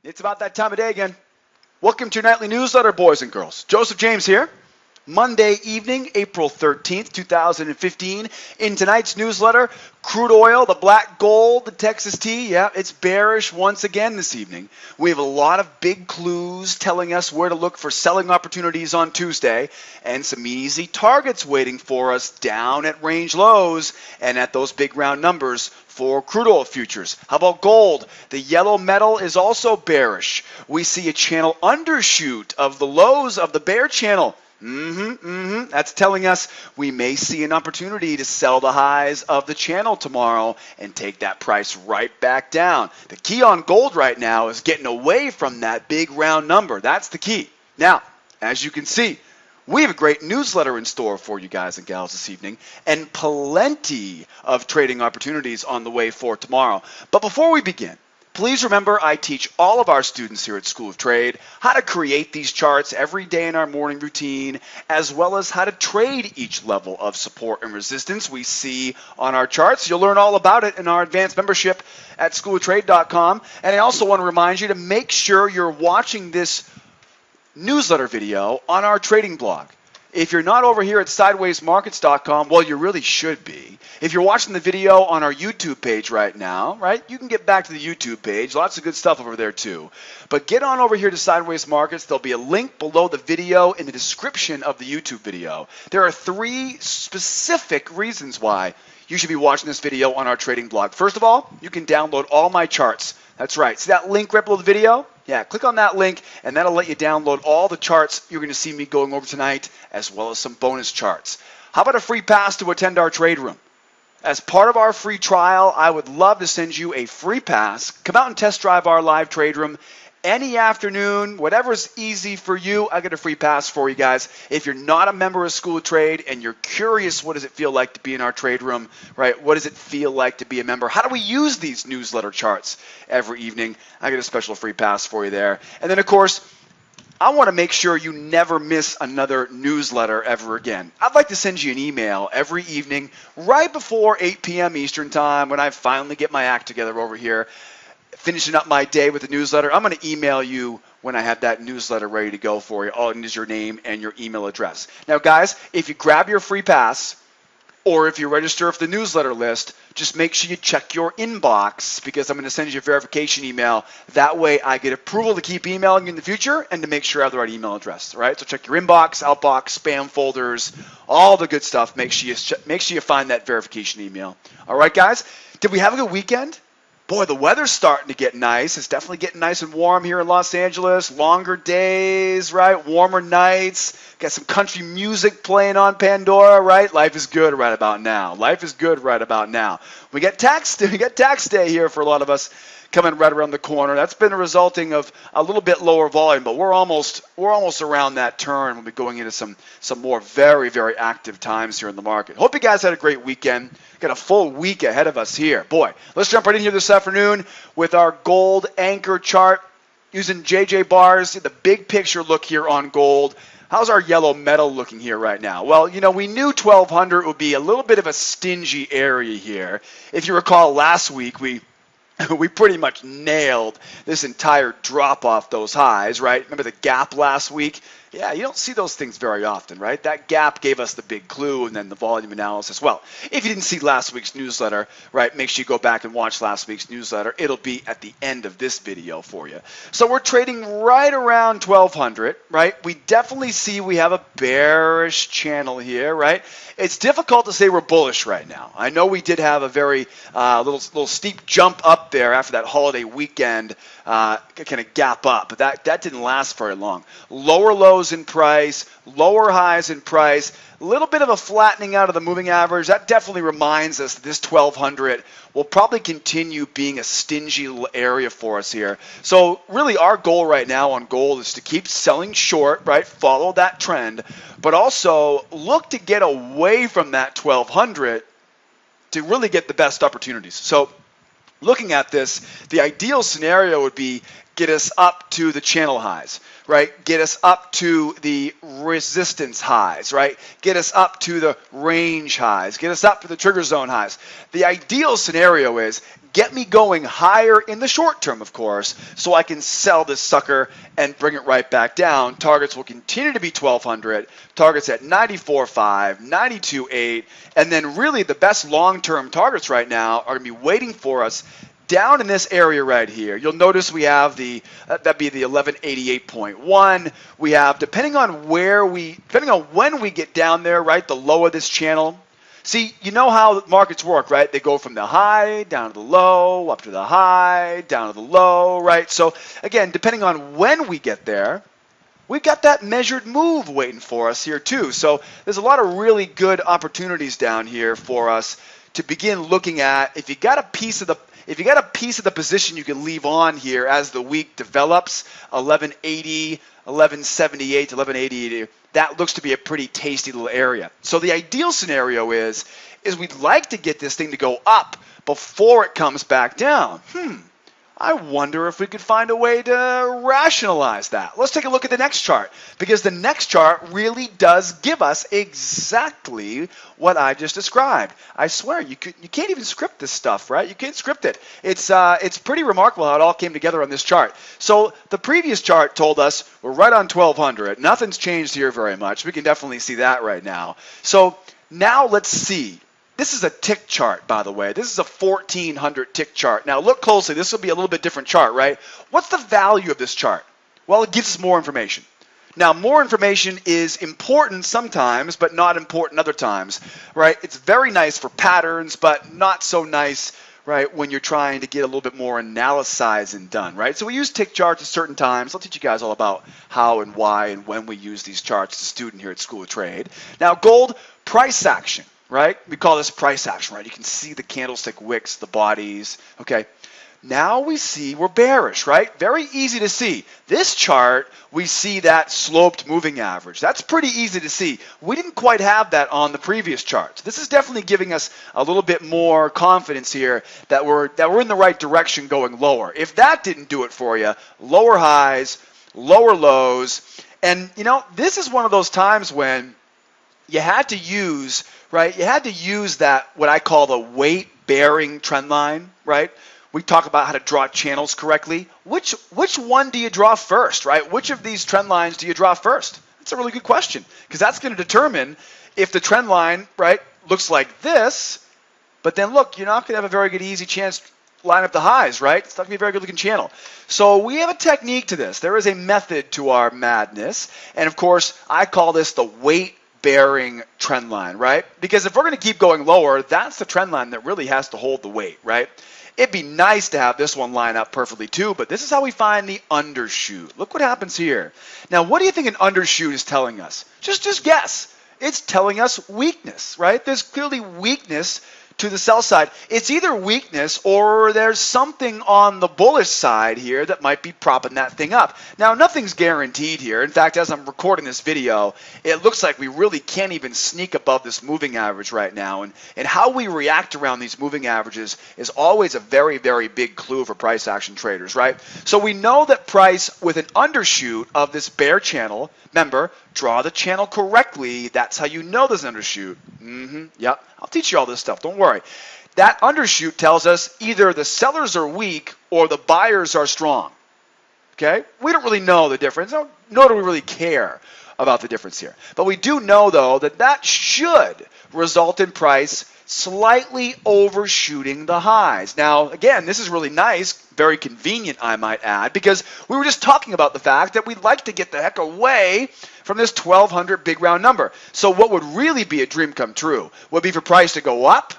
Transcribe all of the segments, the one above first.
It's about that time of day again. Welcome to your nightly newsletter, boys and girls. Joseph James here. Monday evening, April 13th, 2015. In tonight's newsletter, crude oil, the black gold, the Texas tea, yeah, it's bearish once again this evening. We have a lot of big clues telling us where to look for selling opportunities on Tuesday, and some easy targets waiting for us down at range lows and at those big round numbers for crude oil futures. How about gold? The yellow metal is also bearish. We see a channel undershoot of the lows of the bear channel. That's telling us we may see an opportunity to sell the highs of the channel tomorrow and take that price right back down. The key on gold right now is getting away from that big round number. That's the key. Now, as you can see, we have a great newsletter in store for you guys and gals this evening, and plenty of trading opportunities on the way for tomorrow. But before we begin, please remember I teach all of our students here at School of Trade how to create these charts every day in our morning routine, as well as how to trade each level of support and resistance we see on our charts. You'll learn all about it in our advanced membership at SchoolOfTrade.com. And I also want to remind you to make sure you're watching this newsletter video on our trading blog. If you're not over here at sidewaysmarkets.com, well, you really should be. If you're watching the video on our YouTube page right now, right, you can get back to the YouTube page. Lots of good stuff over there too. But get on over here to Sideways Markets. There'll be a link below the video in the description of the YouTube video. There are 3 specific reasons why you should be watching this video on our trading blog. First of all, you can download all my charts. That's right. See that link right below the video? Yeah, click on that link, and that'll let you download all the charts you're going to see me going over tonight, as well as some bonus charts. How about a free pass to attend our trade room? As part of our free trial, I would love to send you a free pass. Come out and test drive our live trade room any afternoon, whatever's easy for you. I get a free pass for you guys. If you're not a member of School of Trade and you're curious, what does it feel like to be in our trade room, right? What does it feel like to be a member? How do we use these newsletter charts every evening? I get a special free pass for you there. And then, of course, I want to make sure you never miss another newsletter ever again. I'd like to send you an email every evening right before 8 p.m. Eastern Time when I finally get my act together over here, finishing up my day with the newsletter. I'm going to email you when I have that newsletter ready to go for you. All it is your name and your email address. Now, guys, if you grab your free pass or if you register for the newsletter list, just make sure you check your inbox because I'm going to send you a verification email. That way I get approval to keep emailing you in the future and to make sure I have the right email address. All right? So check your inbox, outbox, spam folders, all the good stuff. Make sure you find that verification email. All right, guys? Did we have a good weekend? Boy, the weather's starting to get nice. It's definitely getting nice and warm here in Los Angeles. Longer days, right? Warmer nights. Got some country music playing on Pandora, right? Life is good right about now. Life is good right about now. We get tax day here for a lot of us coming right around the corner. That's been resulting of a little bit lower volume, but we're almost around that turn. We'll be going into some more very, very active times here in the market. Hope you guys had a great weekend. Got a full week ahead of us here. Boy, let's jump right in here this afternoon with our gold anchor chart using JJ bars. The big picture look here on gold. How's our yellow metal looking here right now? Well, you know, we knew 1200 would be a little bit of a stingy area here. If you recall last week, we pretty much nailed this entire drop off those highs, right? Remember the gap last week? Yeah, you don't see those things very often, right? That gap gave us the big clue and then the volume analysis. Well, if you didn't see last week's newsletter, right, make sure you go back and watch last week's newsletter. It'll be at the end of this video for you. So we're trading right around 1200, right? We definitely see we have a bearish channel here, right? It's difficult to say we're bullish right now. I know we did have a very little steep jump up there after that holiday weekend, kind of gap up, but that didn't last very long. Lower lows in price, lower highs in price, a little bit of a flattening out of the moving average. That definitely reminds us that this 1200 will probably continue being a stingy little area for us here. So really our goal right now on gold is to keep selling short, right? Follow that trend, but also look to get away from that 1200 to really get the best opportunities. So looking at this, the ideal scenario would be get us up to the channel highs, right? Get us up to the resistance highs, right? Get us up to the range highs. Get us up to the trigger zone highs. The ideal scenario is get me going higher in the short term, of course, so I can sell this sucker and bring it right back down. Targets will continue to be 1200, targets at 94.5, 92.8, and then really the best long-term targets right now are going to be waiting for us down in this area right here. You'll notice we have that'd be the 1188.1. We have, depending on when we get down there, right, the low of this channel. See, you know how markets work, right? They go from the high down to the low, up to the high, down to the low, right? So again, depending on when we get there, we've got that measured move waiting for us here too. So there's a lot of really good opportunities down here for us to begin looking at. If you got a piece of the position you can leave on here as the week develops, 1180, 1178, 1180, that looks to be a pretty tasty little area. So the ideal scenario is we'd like to get this thing to go up before it comes back down. I wonder if we could find a way to rationalize that. Let's take a look at the next chart, because the next chart really does give us exactly what I just described. I swear, you can't even script this stuff, right? You can't script it. It's pretty remarkable how it all came together on this chart. So the previous chart told us we're right on 1200. Nothing's changed here very much. We can definitely see that right now. So now let's see. This is a tick chart, by the way. This is a 1400 tick chart. Now look closely. This will be a little bit different chart, right? What's the value of this chart? Well, it gives us more information. Now, more information is important sometimes, but not important other times, right? It's very nice for patterns, but not so nice, right, when you're trying to get a little bit more analyzing done, right? So we use tick charts at certain times. I'll teach you guys all about how and why and when we use these charts as a student here at School of Trade. Now, gold price action. Right? We call this price action, right? You can see the candlestick wicks, the bodies, okay? Now we see we're bearish, right? Very easy to see. This chart, we see that sloped moving average. That's pretty easy to see. We didn't quite have that on the previous chart. This is definitely giving us a little bit more confidence here that we're in the right direction going lower. If that didn't do it for you, lower highs, lower lows, and you know, this is one of those times when you had to use, right? You had to use that, what I call the weight-bearing trend line, right? We talk about how to draw channels correctly. Which one do you draw first, right? Which of these trend lines do you draw first? That's a really good question, because that's going to determine if the trend line, right, looks like this, but then look, you're not going to have a very good, easy chance to line up the highs, right? It's not going to be a very good-looking channel. So we have a technique to this. There is a method to our madness, and of course, I call this the weight-bearing trend line, right? Because if we're going to keep going lower, that's the trend line that really has to hold the weight, right? It'd be nice to have this one line up perfectly too, but this is how we find the undershoot. Look what happens here. Now, what do you think an undershoot is telling us? Just guess. It's telling us weakness, right? There's clearly weakness to the sell side. It's either weakness or there's something on the bullish side here that might be propping that thing up. Now, nothing's guaranteed here. In fact, as I'm recording this video, it looks like we really can't even sneak above this moving average right now. And how we react around these moving averages is always a very, very big clue for price action traders, right? So we know that price with an undershoot of this bear channel, remember, draw the channel correctly. That's how you know there's an undershoot. Yep. I'll teach you all this stuff. Don't worry. That undershoot tells us either the sellers are weak or the buyers are strong. Okay? We don't really know the difference. Nor do we really care about the difference here. But we do know, though, that that should result in price slightly overshooting the highs. Now, again, this is really nice, very convenient, I might add, because we were just talking about the fact that we'd like to get the heck away from this 1200 big round number. So what would really be a dream come true would be for price to go up,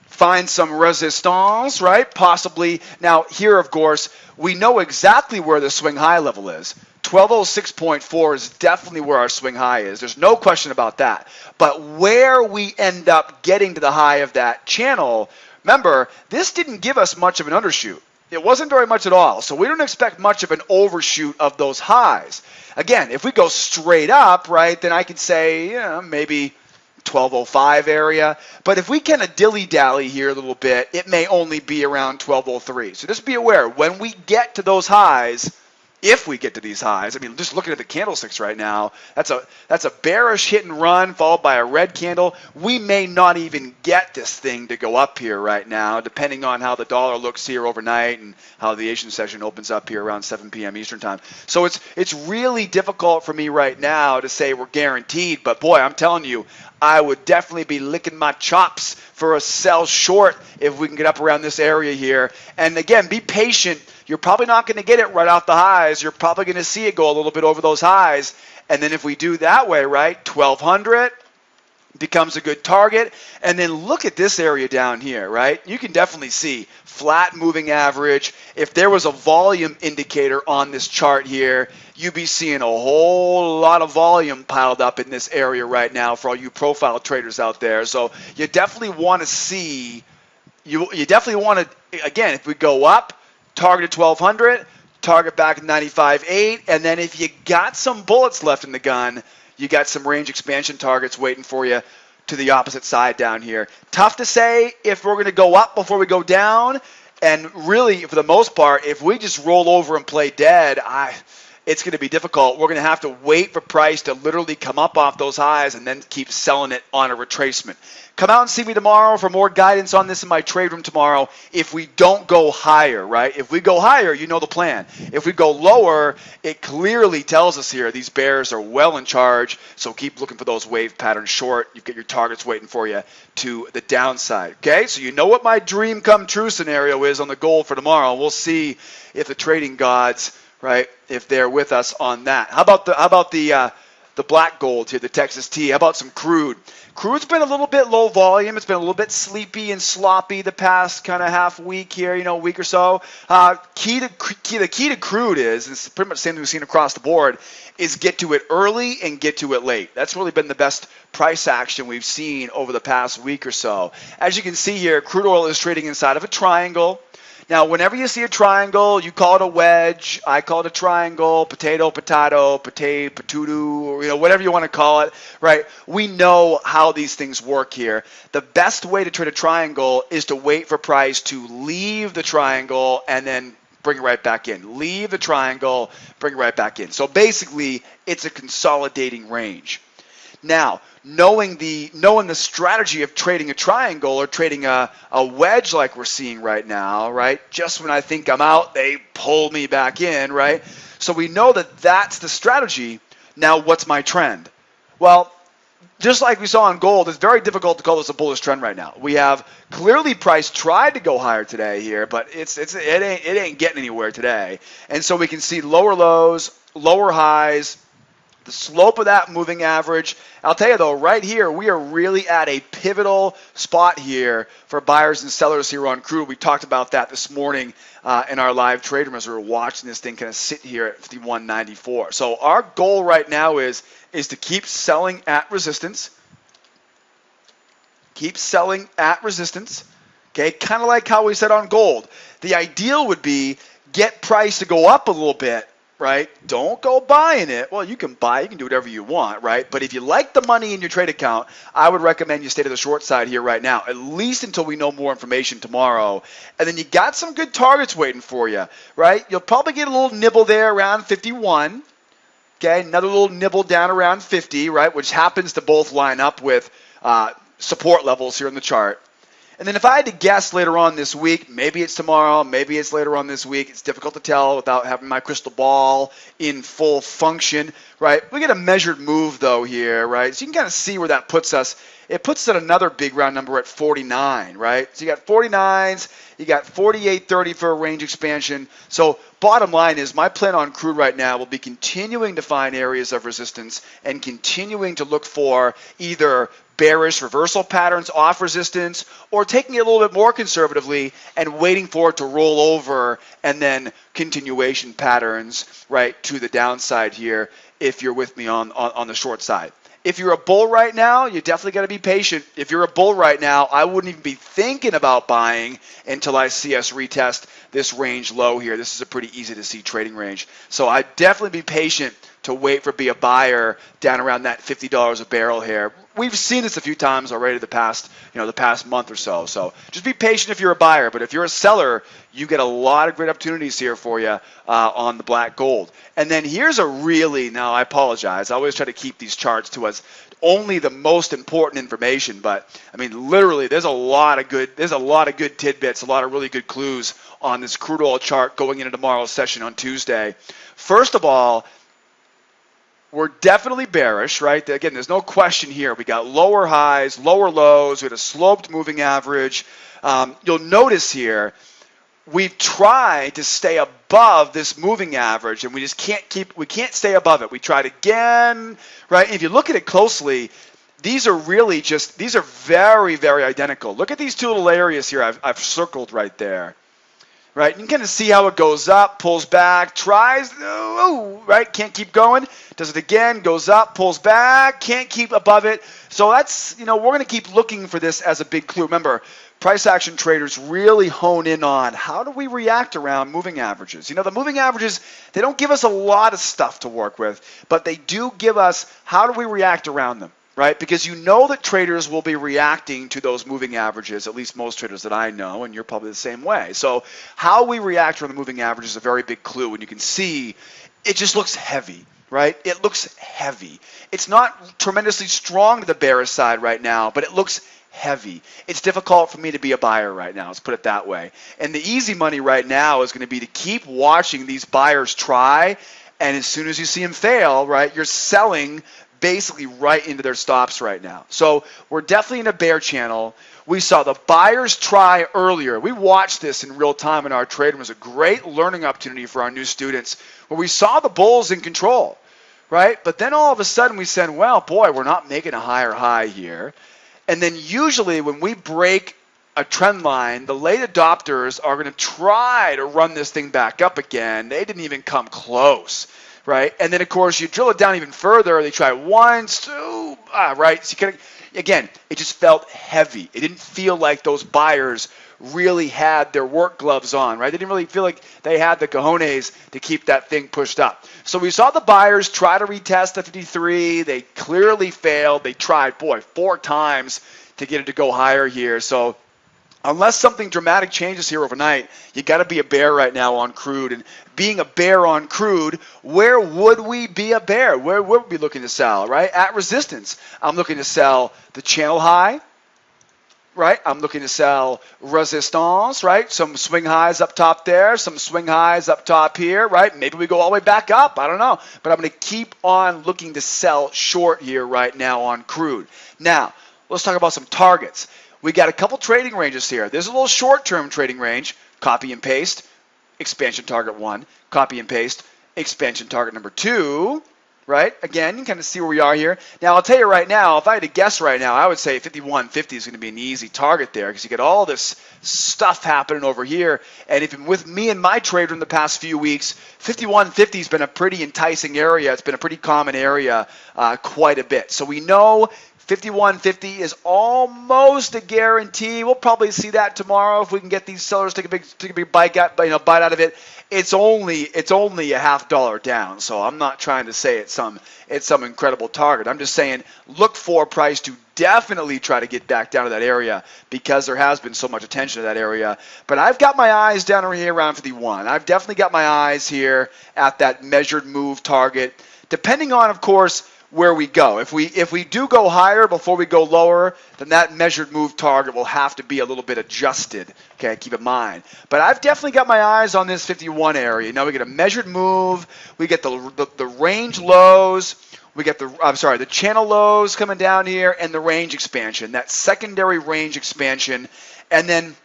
find some resistance, right? Possibly. Now, here, of course, we know exactly where the swing high level is. 1206.4 is definitely where our swing high is. There's no question about that. But where we end up getting to the high of that channel, remember, this didn't give us much of an undershoot. It wasn't very much at all. So we don't expect much of an overshoot of those highs. Again, if we go straight up, right, then I could say, maybe 1205 area. But if we kind of dilly-dally here a little bit, it may only be around 1203. So just be aware, when we get to those highs, if we get to these highs. I mean, just looking at the candlesticks right now, that's a bearish hit and run followed by a red candle. We may not even get this thing to go up here right now, depending on how the dollar looks here overnight and how the Asian session opens up here around 7 p.m. Eastern time. So it's really difficult for me right now to say we're guaranteed, but boy, I'm telling you, I would definitely be licking my chops for a sell short if we can get up around this area here. And again, be patient. You're probably not going to get it right off the highs. You're probably going to see it go a little bit over those highs. And then if we do that way, right, 1,200 becomes a good target. And then look at this area down here, right? You can definitely see flat moving average. If there was a volume indicator on this chart here, you'd be seeing a whole lot of volume piled up in this area right now for all you profile traders out there. So you definitely want to see, you definitely want to, again, if we go up, target at 1,200, target back at 95.8, and then if you got some bullets left in the gun, you got some range expansion targets waiting for you to the opposite side down here. Tough to say if we're going to go up before we go down, and really, for the most part, if we just roll over and play dead, it's going to be difficult. We're going to have to wait for price to literally come up off those highs and then keep selling it on a retracement. Come out and see me tomorrow for more guidance on this in my trade room tomorrow. If we don't go higher, right? If we go higher, you know the plan. If we go lower, it clearly tells us here these bears are well in charge, so keep looking for those wave patterns short. You've got your targets waiting for you to the downside, okay? So you know what my dream come true scenario is on the gold for tomorrow. We'll see if the trading gods, right, if they're with us on that. How about the black gold here, the Texas T? How about some crude? Crude's been a little bit low volume. It's been a little bit sleepy and sloppy the past kind of half week here, week or so. The key to crude is, and it's pretty much the same thing we've seen across the board, is get to it early and get to it late. That's really been the best price action we've seen over the past week or so. As you can see here, crude oil is trading inside of a triangle. Now, whenever you see a triangle, you call it a wedge. I call it a triangle, potato, or whatever you want to call it, right? We know how these things work here. The best way to trade a triangle is to wait for price to leave the triangle and then bring it right back in. Leave the triangle, bring it right back in. So basically, it's a consolidating range. Now, knowing the strategy of trading a triangle or trading a wedge like we're seeing right now, right? Just when I think I'm out, they pull me back in, right? So we know that that's the strategy. Now, what's my trend? Well, just like we saw on gold, it's very difficult to call this a bullish trend right now. We have clearly price tried to go higher today here, but it ain't getting anywhere today. And so we can see lower lows, lower highs, the slope of that moving average. I'll tell you though, right here, we are really at a pivotal spot here for buyers and sellers here on crude. We talked about that this morning in our live trade room as we were watching this thing kind of sit here at 51.94. So our goal right now is to keep selling at resistance. Keep selling at resistance. Okay, kind of like how we said on gold. The ideal would be get price to go up a little bit. Right? Don't go buying it. Well, you can buy, you can do whatever you want, right? But if you like the money in your trade account, I would recommend you stay to the short side here right now, at least until we know more information tomorrow. And then you got some good targets waiting for you, right? You'll probably get a little nibble there around 51. Okay, another little nibble down around 50, right? Which happens to both line up with support levels here in the chart. And then if I had to guess later on this week, maybe it's tomorrow, maybe it's later on this week, it's difficult to tell without having my crystal ball in full function, right? We get a measured move though here, right? So you can kind of see where that puts us. It puts us at another big round number at 49, right? So you got 49s, you got 48.30 for a range expansion. So bottom line is my plan on crude right now will be continuing to find areas of resistance and continuing to look for either bearish reversal patterns off resistance or taking it a little bit more conservatively and waiting for it to roll over and then continuation patterns, right, to the downside here if you're with me on the short side. If you're a bull right now, you definitely got to be patient. If you're a bull right now, I wouldn't even be thinking about buying until I see us retest this range low here. This is a pretty easy to see trading range. So I'd definitely be patient to wait for be a buyer down around that $50 a barrel here. We've seen this a few times already the past month or so. So just be patient if you're a buyer, but if you're a seller, you get a lot of great opportunities here for you on the black gold. And then here's now I apologize. I always try to keep these charts to us only the most important information, but I mean literally there's a lot of good tidbits, a lot of really good clues on this crude oil chart going into tomorrow's session on Tuesday. First of all, we're definitely bearish, right? Again, there's no question here. We got lower highs, lower lows. We had a sloped moving average. You'll notice here, we've tried to stay above this moving average, and we just can't stay above it. We tried again, right? And if you look at it closely, these are very, very identical. Look at these two little areas here I've circled right there. Right, you can kind of see how it goes up, pulls back, tries, right, can't keep going, does it again, goes up, pulls back, can't keep above it. So that's, we're going to keep looking for this as a big clue. Remember, price action traders really hone in on how do we react around moving averages. The moving averages, they don't give us a lot of stuff to work with, but they do give us how do we react around them. Right? Because that traders will be reacting to those moving averages, at least most traders that I know, and you're probably the same way. So how we react to the moving average is a very big clue, and you can see it just looks heavy, right? It looks heavy. It's not tremendously strong to the bearish side right now, but it looks heavy. It's difficult for me to be a buyer right now, let's put it that way. And the easy money right now is going to be to keep watching these buyers try, and as soon as you see them fail, right, you're selling basically right into their stops right now. So we're definitely in a bear channel. We saw the buyers try earlier. We watched this in real time in our trade. It was a great learning opportunity for our new students where we saw the bulls in control, right? But then all of a sudden we said, well, boy, we're not making a higher high here. And then usually when we break a trend line, the late adopters are going to try to run this thing back up again. They didn't even come close. Right, and then of course you drill it down even further. They try once, two, right. So again, it just felt heavy. It didn't feel like those buyers really had their work gloves on, right? They didn't really feel like they had the cojones to keep that thing pushed up. So we saw the buyers try to retest the 53. They clearly failed. They tried, 4 times to get it to go higher here. So unless something dramatic changes here overnight, you got to be a bear right now on crude. And being a bear on crude, where would we be a bear? Where would we be looking to sell, right? At resistance. I'm looking to sell the channel high, right? I'm looking to sell resistance, right? Some swing highs up top there, some swing highs up top here, right? Maybe we go all the way back up. I don't know. But I'm going to keep on looking to sell short here right now on crude. Now, let's talk about some targets. We got a couple trading ranges here. There's a little short-term trading range, copy and paste, expansion target 1, copy and paste, expansion target number 2, right? Again, you can kind of see where we are here. Now, I'll tell you right now, if I had to guess right now, I would say 51.50 is going to be an easy target there because you get all this stuff happening over here. And if with me and my trader in the past few weeks, 51.50 has been a pretty enticing area. It's been a pretty common area quite a bit. So we know 51.50 is almost a guarantee. We'll probably see that tomorrow if we can get these sellers take a big bite out of it. It's only a $0.50 down, so I'm not trying to say it's some incredible target. I'm just saying look for price to definitely try to get back down to that area because there has been so much attention to that area. But I've got my eyes down over here around 51. I've definitely got my eyes here at that measured move target, depending on, of course, where we go. If we do go higher before we go lower, then that measured move target will have to be a little bit adjusted. Okay, keep in mind. But I've definitely got my eyes on this 51 area. Now we get a measured move. We get the range lows. We get the channel lows coming down here and the range expansion, that secondary range expansion, and then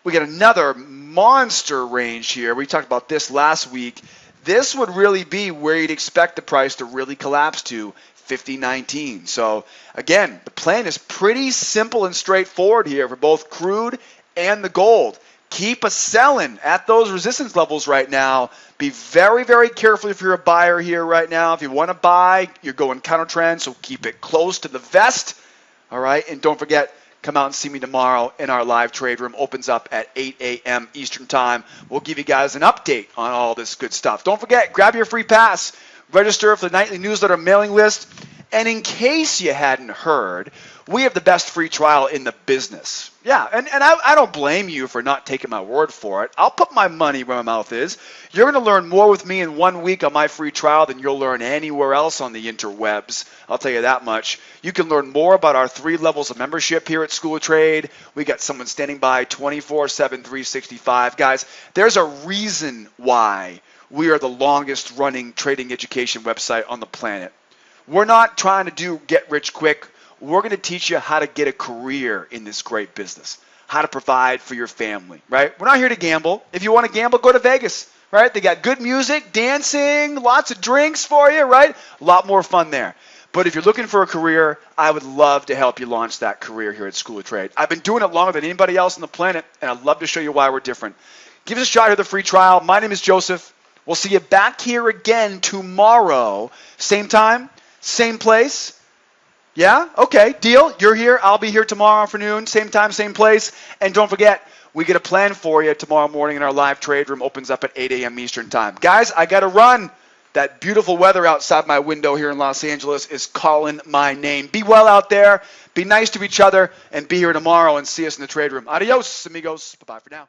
we get another monster range here. We talked about this last week. This would really be where you'd expect the price to really collapse to, 50.19. So again, the plan is pretty simple and straightforward here for both crude and the gold. Keep a selling at those resistance levels right now. Be very, very careful if you're a buyer here right now. If you want to buy, you're going counter trend, so keep it close to the vest. All right, and don't forget, come out and see me tomorrow in our live trade room. Opens up at 8 a.m. Eastern Time. We'll give you guys an update on all this good stuff. Don't forget, grab your free pass. Register for the nightly newsletter mailing list. And in case you hadn't heard, we have the best free trial in the business. Yeah, and I don't blame you for not taking my word for it. I'll put my money where my mouth is. You're going to learn more with me in 1 week on my free trial than you'll learn anywhere else on the interwebs. I'll tell you that much. You can learn more about our 3 levels of membership here at School of Trade. We got someone standing by 24/7, 365. Guys, there's a reason why we are the longest running trading education website on the planet. We're not trying to do get rich quick. We're going to teach you how to get a career in this great business, how to provide for your family, right? We're not here to gamble. If you want to gamble, go to Vegas, right? They got good music, dancing, lots of drinks for you, right? A lot more fun there. But if you're looking for a career, I would love to help you launch that career here at School of Trade. I've been doing it longer than anybody else on the planet, and I'd love to show you why we're different. Give us a shot here at the free trial. My name is Joseph. We'll see you back here again tomorrow. Same time, same place. Yeah? Okay, deal. You're here. I'll be here tomorrow afternoon. Same time, same place. And don't forget, we get a plan for you tomorrow morning in our live trade room. Opens up at 8 a.m. Eastern time. Guys, I got to run. That beautiful weather outside my window here in Los Angeles is calling my name. Be well out there. Be nice to each other. And be here tomorrow and see us in the trade room. Adios, amigos. Bye-bye for now.